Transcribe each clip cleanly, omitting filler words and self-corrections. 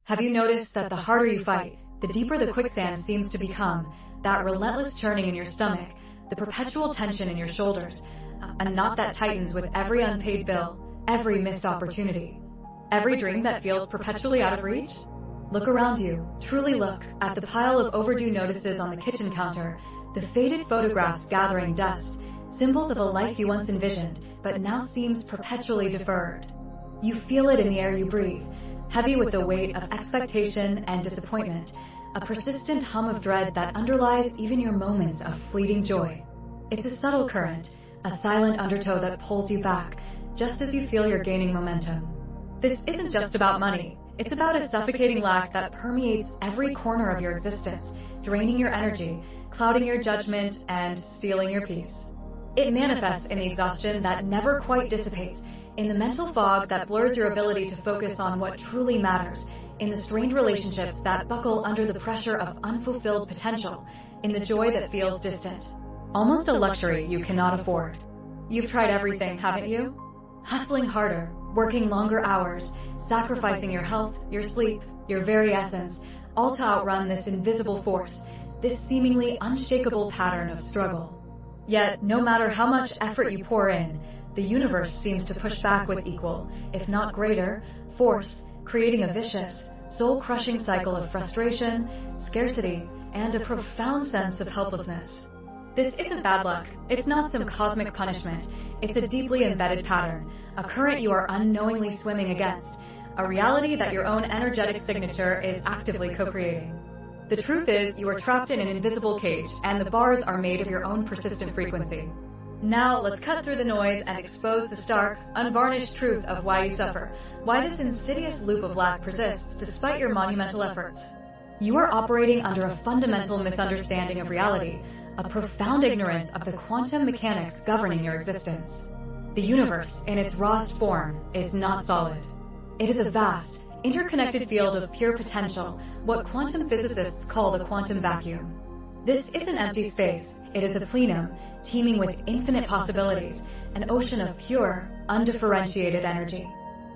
Have you noticed that the harder you fight, the deeper the quicksand seems to become, that relentless churning in your stomach, the perpetual tension in your shoulders, a knot that tightens with every unpaid bill, every missed opportunity, every dream that feels perpetually out of reach? Look around you, truly look, at the pile of overdue notices on the kitchen counter, the faded photographs gathering dust, symbols of a life you once envisioned, but now seems perpetually deferred. You feel it in the air you breathe, heavy with the weight of expectation and disappointment, a persistent hum of dread that underlies even your moments of fleeting joy. It's a subtle current, a silent undertow that pulls you back, just as you feel you're gaining momentum. This isn't just about money. It's about a suffocating lack that permeates every corner of your existence, draining your energy, clouding your judgment, and stealing your peace. It manifests in the exhaustion that never quite dissipates, in the mental fog that blurs your ability to focus on what truly matters, in the strained relationships that buckle under the pressure of unfulfilled potential, in the joy that feels distant. Almost a luxury you cannot afford. You've tried everything, haven't you? Hustling harder, working longer hours, sacrificing your health, your sleep, your very essence, all to outrun this invisible force, this seemingly unshakable pattern of struggle. Yet, no matter how much effort you pour in, the universe seems to push back with equal, if not greater, force, creating a vicious, soul-crushing cycle of frustration, scarcity, and a profound sense of helplessness. This isn't bad luck. It's not some cosmic punishment. It's a deeply embedded pattern, a current you are unknowingly swimming against, a reality that your own energetic signature is actively co-creating. The truth is, you are trapped in an invisible cage, and the bars are made of your own persistent frequency. Now, let's cut through the noise and expose the stark, unvarnished truth of why you suffer, why this insidious loop of lack persists despite your monumental efforts. You are operating under a fundamental misunderstanding of reality, a profound ignorance of the quantum mechanics governing your existence. The universe, in its rawest form, is not solid. It is a vast, interconnected field of pure potential, what quantum physicists call the quantum vacuum. This isn't empty space, it is a plenum, teeming with infinite possibilities, an ocean of pure, undifferentiated energy.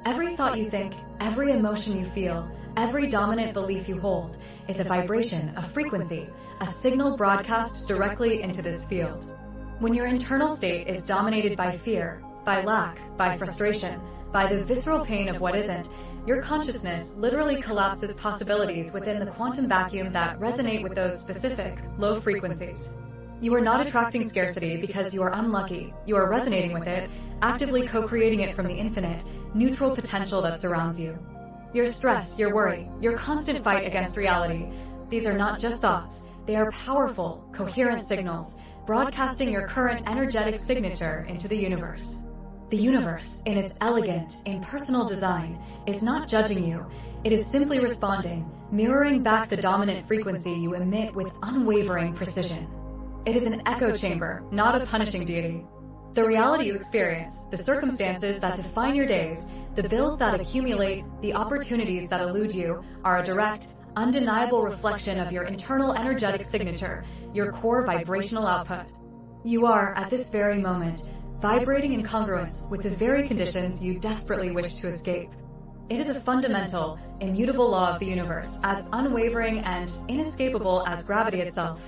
Every thought you think, every emotion you feel, every dominant belief you hold, is a vibration, a frequency, a signal broadcast directly into this field. When your internal state is dominated by fear, by lack, by frustration, by the visceral pain of what isn't, your consciousness literally collapses possibilities within the quantum vacuum that resonate with those specific, low frequencies. You are not attracting scarcity because you are unlucky. You are resonating with it, actively co-creating it from the infinite, neutral potential that surrounds you. Your stress, your worry, your constant fight against reality, these are not just thoughts. They are powerful, coherent signals, broadcasting your current energetic signature into the universe. The universe, in its elegant, impersonal design, is not judging you. It is simply responding, mirroring back the dominant frequency you emit with unwavering precision. It is an echo chamber, not a punishing deity. The reality you experience, the circumstances that define your days, the bills that accumulate, the opportunities that elude you, are a direct, undeniable reflection of your internal energetic signature, your core vibrational output. You are, at this very moment, vibrating in congruence with the very conditions you desperately wish to escape. It is a fundamental, immutable law of the universe, as unwavering and inescapable as gravity itself.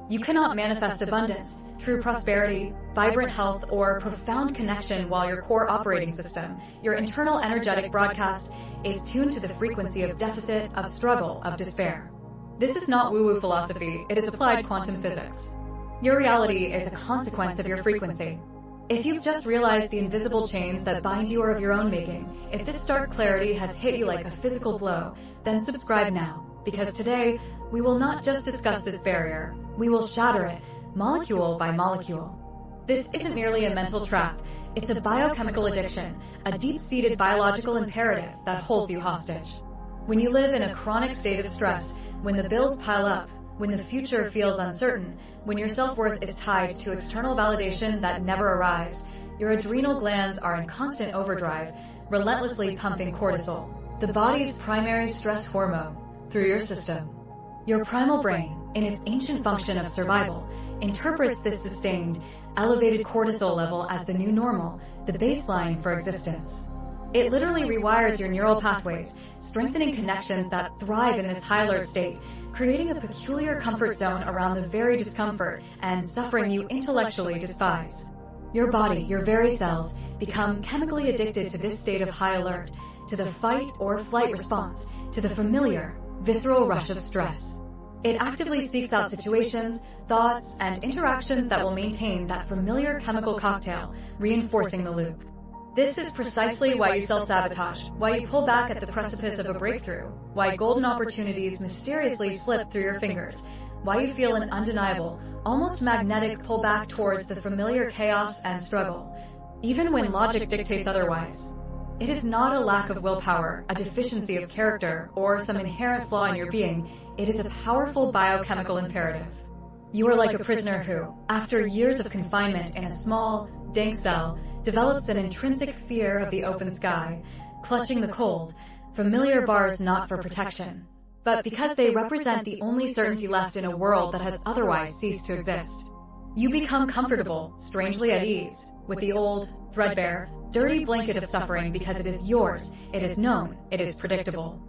You cannot manifest abundance, true prosperity, vibrant health, or profound connection while your core operating system, your internal energetic broadcast, is tuned to the frequency of deficit, of struggle, of despair. This is not woo-woo philosophy, it is applied quantum physics. Your reality is a consequence of your frequency. If you've just realized the invisible chains that bind you are of your own making, if this stark clarity has hit you like a physical blow, then subscribe now, because today, we will not just discuss this barrier, we will shatter it, molecule by molecule. This isn't merely a mental trap, it's a biochemical addiction, a deep-seated biological imperative that holds you hostage. When you live in a chronic state of stress, when the bills pile up, when the future feels uncertain, when your self-worth is tied to external validation that never arrives, your adrenal glands are in constant overdrive, relentlessly pumping cortisol, the body's primary stress hormone, through your system. Your primal brain, in its ancient function of survival, interprets this sustained, elevated cortisol level as the new normal, the baseline for existence. It literally rewires your neural pathways, strengthening connections that thrive in this high alert state, creating a peculiar comfort zone around the very discomfort and suffering you intellectually despise. Your body, your very cells, become chemically addicted to this state of high alert, to the fight or flight response, to the familiar, visceral rush of stress. It actively seeks out situations, thoughts, and interactions that will maintain that familiar chemical cocktail, reinforcing the loop. This is precisely why you self-sabotage, why you pull back at the precipice of a breakthrough, why golden opportunities mysteriously slip through your fingers, why you feel an undeniable, almost magnetic pullback towards the familiar chaos and struggle, even when logic dictates otherwise. It is not a lack of willpower, a deficiency of character, or some inherent flaw in your being. It is a powerful biochemical imperative. You are like a prisoner who, after years of confinement in a small, dank cell, develops an intrinsic fear of the open sky, clutching the cold, familiar bars not for protection, but because they represent the only certainty left in a world that has otherwise ceased to exist. You become comfortable, strangely at ease, with the old, threadbare, dirty blanket of suffering because it is yours, it is known, it is predictable.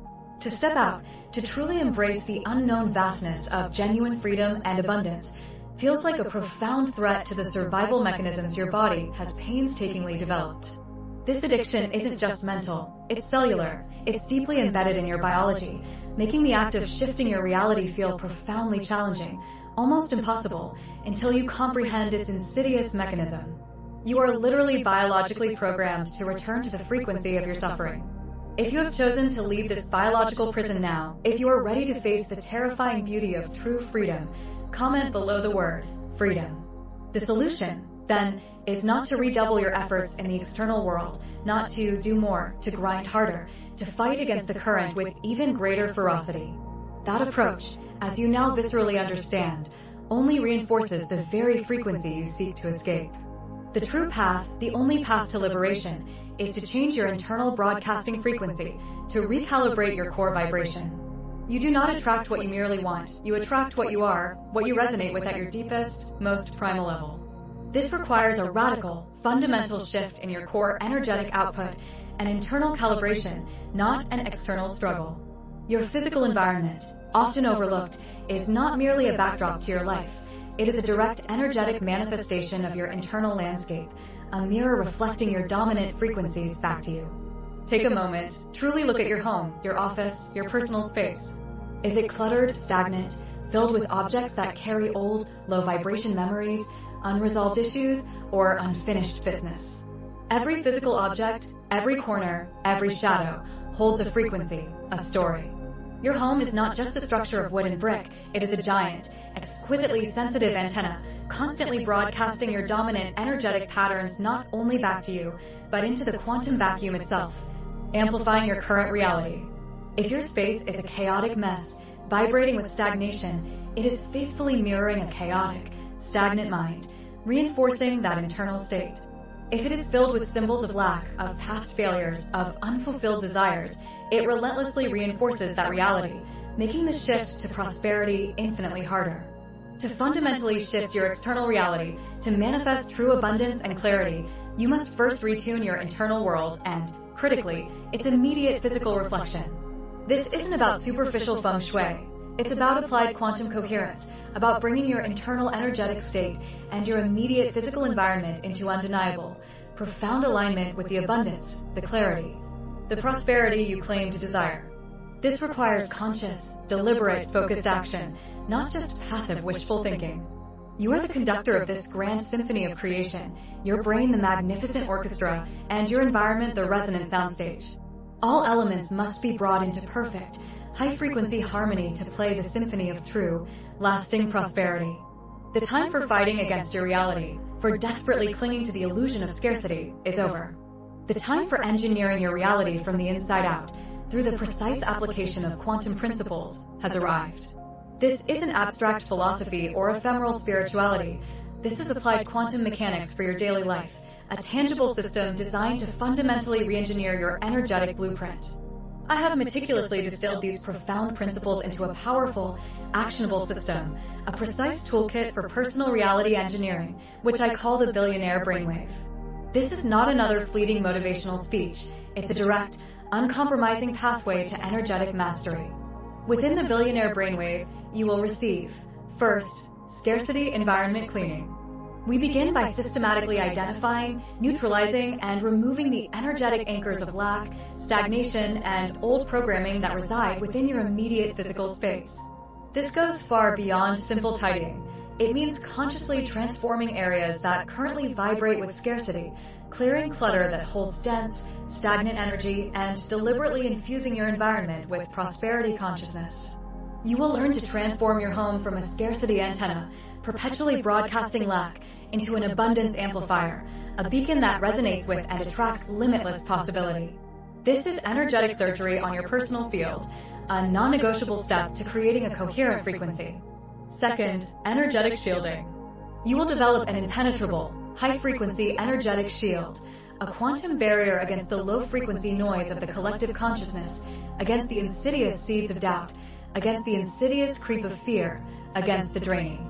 To step out, to truly embrace the unknown vastness of genuine freedom and abundance, feels like a profound threat to the survival mechanisms your body has painstakingly developed. This addiction isn't just mental, it's cellular, it's deeply embedded in your biology, making the act of shifting your reality feel profoundly challenging, almost impossible, until you comprehend its insidious mechanism. You are literally biologically programmed to return to the frequency of your suffering. If you have chosen to leave this biological prison now, if you are ready to face the terrifying beauty of true freedom, comment below the word freedom. The solution, then, is not to redouble your efforts in the external world, not to do more, to grind harder, to fight against the current with even greater ferocity. That approach, as you now viscerally understand, only reinforces the very frequency you seek to escape. The true path, the only path to liberation, is to change your internal broadcasting frequency, to recalibrate your core vibration. You do not attract what you merely want, you attract what you are, what you resonate with at your deepest, most primal level. This requires a radical, fundamental shift in your core energetic output, an internal calibration, not an external struggle. Your physical environment, often overlooked, is not merely a backdrop to your life. It is a direct energetic manifestation of your internal landscape, a mirror reflecting your dominant frequencies back to you. Take a moment, truly look at your home, your office, your personal space. Is it cluttered, stagnant, filled with objects that carry old, low-vibration memories, unresolved issues, or unfinished business? Every physical object, every corner, every shadow holds a frequency, a story. Your home is not just a structure of wood and brick, it is a giant, exquisitely sensitive antenna, constantly broadcasting your dominant energetic patterns not only back to you, but into the quantum vacuum itself, amplifying your current reality. If your space is a chaotic mess, vibrating with stagnation, it is faithfully mirroring a chaotic, stagnant mind, reinforcing that internal state. If it is filled with symbols of lack, of past failures, of unfulfilled desires, it relentlessly reinforces that reality, making the shift to prosperity infinitely harder. To fundamentally shift your external reality, to manifest true abundance and clarity, you must first retune your internal world and, critically, its immediate physical reflection. This isn't about superficial feng shui. It's about applied quantum coherence, about bringing your internal energetic state and your immediate physical environment into undeniable, profound alignment with the abundance, the clarity, the prosperity you claim to desire. This requires conscious, deliberate, focused action, not just passive wishful thinking. You are the conductor of this grand symphony of creation, your brain the magnificent orchestra, and your environment the resonant soundstage. All elements must be brought into perfect, high-frequency harmony to play the symphony of true, lasting prosperity. The time for fighting against your reality, for desperately clinging to the illusion of scarcity, is over. The time for engineering your reality from the inside out, through the precise application of quantum principles, has arrived. This isn't abstract philosophy or ephemeral spirituality. This is applied quantum mechanics for your daily life, a tangible system designed to fundamentally re-engineer your energetic blueprint. I have meticulously distilled these profound principles into a powerful, actionable system, a precise toolkit for personal reality engineering, which I call the billionaire brainwave. This is not another fleeting motivational speech. It's a direct, uncompromising pathway to energetic mastery. Within the billionaire brainwave, you will receive, first, scarcity environment cleaning. We begin by systematically identifying, neutralizing, and removing the energetic anchors of lack, stagnation, and old programming that reside within your immediate physical space. This goes far beyond simple tidying. It means consciously transforming areas that currently vibrate with scarcity, clearing clutter that holds dense, stagnant energy, and deliberately infusing your environment with prosperity consciousness. You will learn to transform your home from a scarcity antenna, perpetually broadcasting lack, into an abundance amplifier, a beacon that resonates with and attracts limitless possibility. This is energetic surgery on your personal field, a non-negotiable step to creating a coherent frequency. Second, energetic shielding. You will develop an impenetrable, high-frequency energetic shield, a quantum barrier against the low-frequency noise of the collective consciousness, against the insidious seeds of doubt, against the insidious creep of fear, against the draining,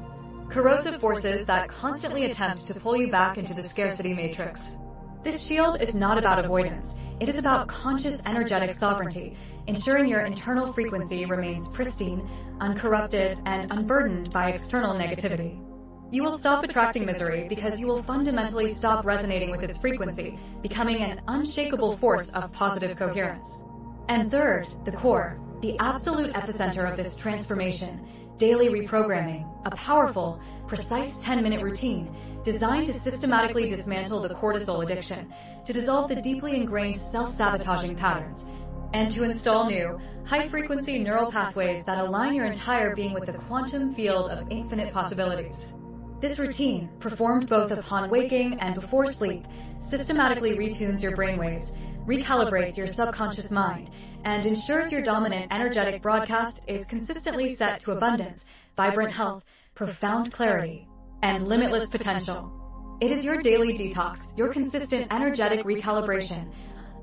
corrosive forces that constantly attempt to pull you back into the scarcity matrix. This shield is not about avoidance. It is about conscious energetic sovereignty, ensuring your internal frequency remains pristine, uncorrupted, and unburdened by external negativity. You will stop attracting misery because you will fundamentally stop resonating with its frequency, becoming an unshakable force of positive coherence. And third, the core, the absolute epicenter of this transformation, daily reprogramming, a powerful, precise 10-minute routine designed to systematically dismantle the cortisol addiction, to dissolve the deeply ingrained self-sabotaging patterns, and to install new, high-frequency neural pathways that align your entire being with the quantum field of infinite possibilities. This routine, performed both upon waking and before sleep, systematically retunes your brainwaves, recalibrates your subconscious mind, and ensures your dominant energetic broadcast is consistently set to abundance, vibrant health, profound clarity, and limitless potential. It is your daily detox, your consistent energetic recalibration,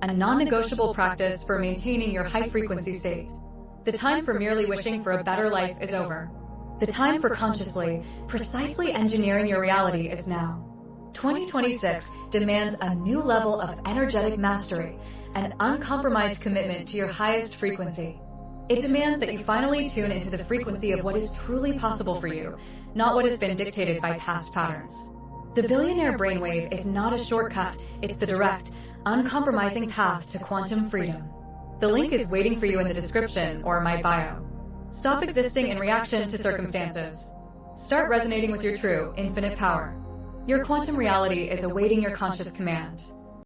a non-negotiable practice for maintaining your high-frequency state. The time for merely wishing for a better life is over. The time for consciously, precisely engineering your reality is now. 2026 demands a new level of energetic mastery, an uncompromised commitment to your highest frequency. It demands that you finally tune into the frequency of what is truly possible for you, not what has been dictated by past patterns. The billionaire brainwave is not a shortcut, it's the direct, uncompromising path to quantum freedom. The link is waiting for you in the description or my bio. Stop existing in reaction to circumstances. Start resonating with your true, infinite power. Your quantum reality is awaiting your conscious command.